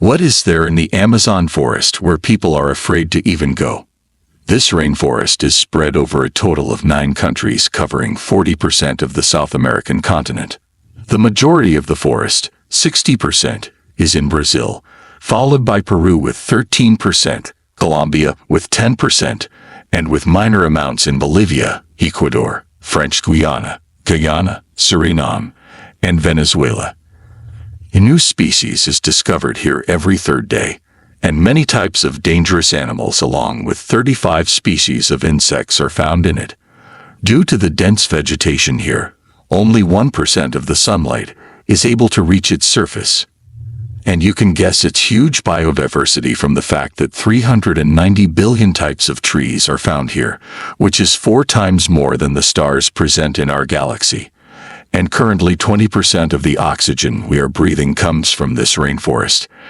What is there in the Amazon forest where people are afraid to even go? This rainforest is spread over a total of 9 countries covering 40% of the South American continent. The majority of the forest, 60%, is in Brazil, followed by Peru with 13%, Colombia with 10%, and with minor amounts in Bolivia, Ecuador, French Guiana, Guyana, Suriname, and Venezuela. A new species is discovered here every third day, and many types of dangerous animals along with 35 species of insects are found in it. Due to the dense vegetation here, only 1% of the sunlight is able to reach its surface. And you can guess its huge biodiversity from the fact that 390 billion types of trees are found here, which is 4 times more than the stars present in our galaxy. And currently 20% of the oxygen we are breathing comes from this rainforest.